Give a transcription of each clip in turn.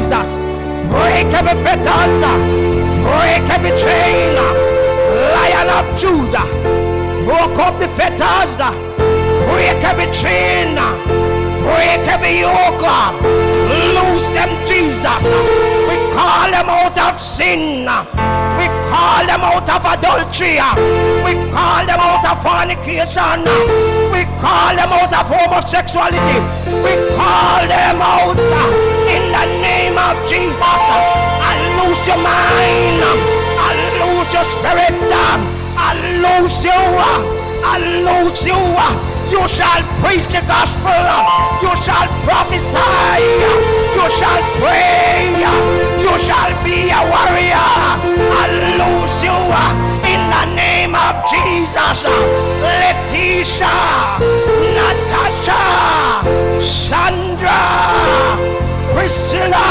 Jesus. Break every fetters. Break every chain. Lion of Judah. Broke up the fetters. Break every chain. Break every yoke. Loose them, Jesus. We call them out of sin. We call them out of adultery. We call them out of fornication. We call them out of homosexuality. We call them out in the name of Jesus. I lose your mind. I lose your spirit. I lose you. I lose you. You shall preach the gospel. You shall prophesy. You shall pray. You shall be a warrior. I lose you in the name of Jesus. Letitia, Natasha, Sandra, Priscilla.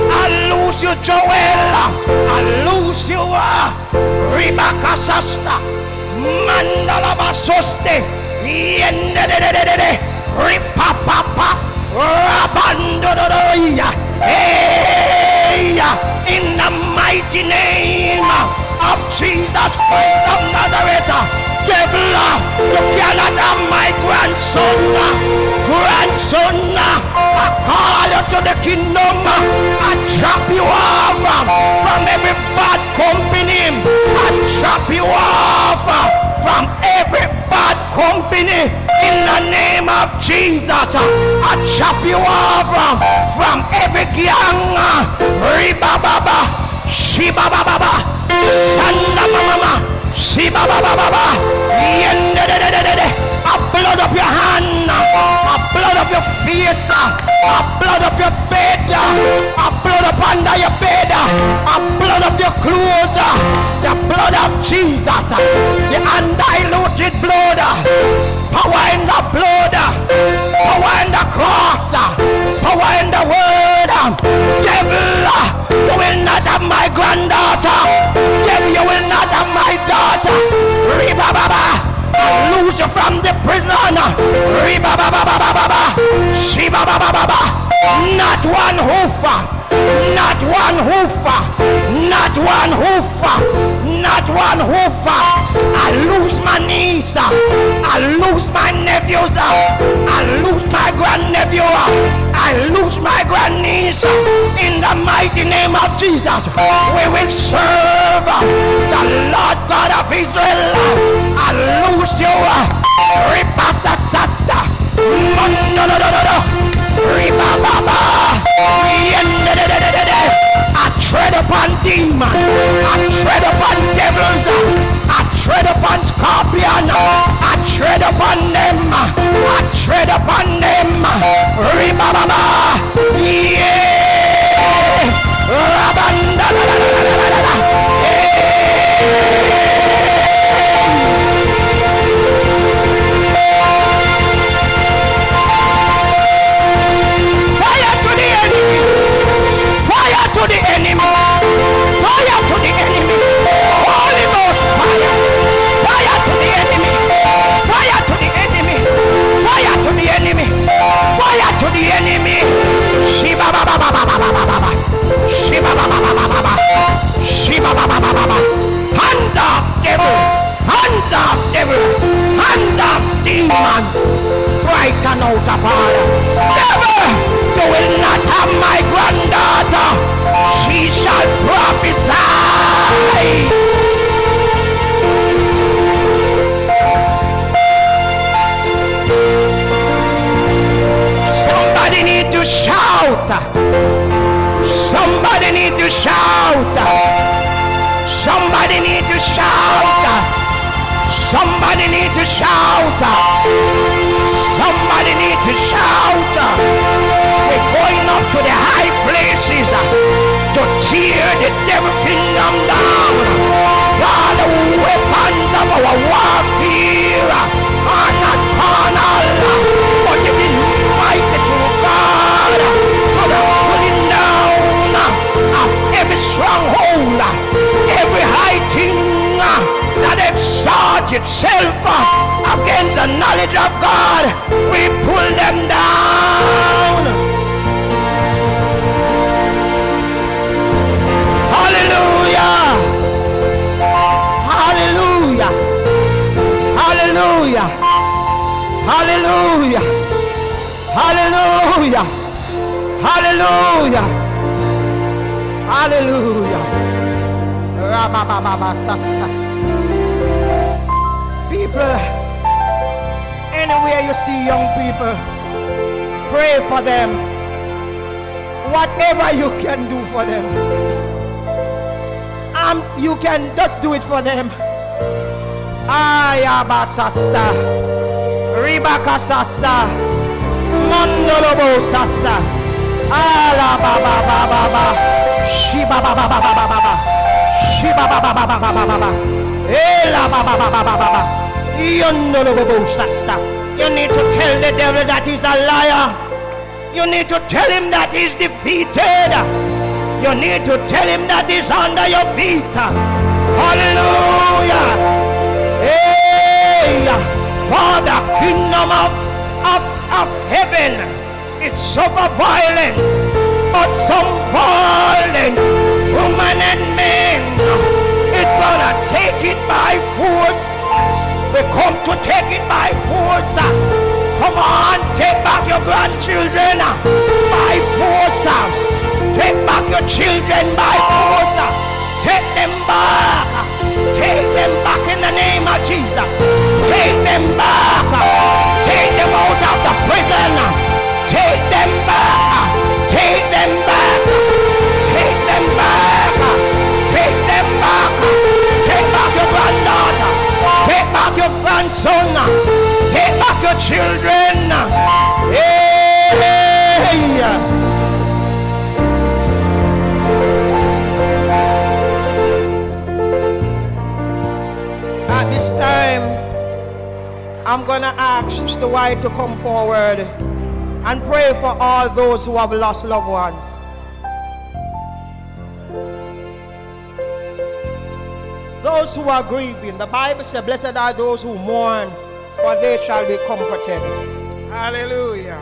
I lose you, Joel. I lose you, Rebecca Sasta, Mandala Basoste. Ripapapa Rabandodoya. In the mighty name of Jesus Christ of Nazareth, devil, you cannot have my grandson. I call you to the kingdom. I drop you off from every bad company. I drop you off from every bad company in the name of Jesus. I chop you off from every gang. Riba baba, shiba baba, shanda mama, shiba baba, a blood up your hand, a blood up your face, a blood up your bed, a blood up under your bed, a blood up your clothes, the blood of Jesus, the undiluted blood, power in the blood, power in the cross, power in the word. Devil, you will not have my granddaughter. Devil, you will not have my daughter. Riba baba, I lose you from the prison. Riba baba baba, shiba baba baba. Not one hoofer, not one hoofer, not one hoofer, not one hoofer. I lose my niece, I lose my nephews, I lose my grandnephew, I lose my grandniece. In the mighty name of Jesus, we will serve the Lord God of Israel. I lose you, Ripasa Sasta, Riba Baba. I tread upon demons, I tread upon devils, I tread upon scorpions, I tread upon them, I tread upon them. Riba Baba, yeah, Rabanda, to the enemy, fire to the enemy, Holy Ghost fire, fire to the enemy, fire to the enemy, fire to the enemy, fire to the enemy. Shiba baba baba baba baba, shiba baba baba baba, shiba baba baba baba. Hands up, devil, hands up, devil, hands up, demons, brighten out of order. Devil, you will not have my granddaughter. She shall prophesy. Somebody need to shout. Somebody need to shout. Somebody need to shout. Somebody need to shout. Somebody need to shout. We're going up to the high places to tear the devil kingdom down. God, the weapons of our warfare are not carnal, but it is mighty to God, to the pulling down of every stronghold, every high thing that exalts itself against the knowledge of God. We pull them down. Hallelujah. Hallelujah. Hallelujah. Rababababasasa. People, anywhere you see young people, pray for them. Whatever you can do for them, you can just do it for them. Ayabasasta, Ribakasasta, Mondolobo Sasta, Alababababa, Shibababababa, Shibababababa, Elababababa, Yondolobo Sasta. You need to tell the devil that he's a liar. You need to tell him that he's defeated. You need to tell him that he's under your feet. Hallelujah. Hey, for the kingdom of heaven, it's super violent, but some violent woman and men, it's gonna take it by force. We come to take it by force. Come on, take back your grandchildren by force. Take back your children by force. Take them back. Take them back in the name of Jesus. Take them back. Take them out of the prison. Take them back. Take them back. Take them back. Take them back. Take back your granddaughter. Take back your grandson. Take back your children. Hey. At this time, I'm going to ask Sister White to come forward and pray for all those who have lost loved ones. Those who are grieving. The Bible says, blessed are those who mourn, for they shall be comforted. Hallelujah.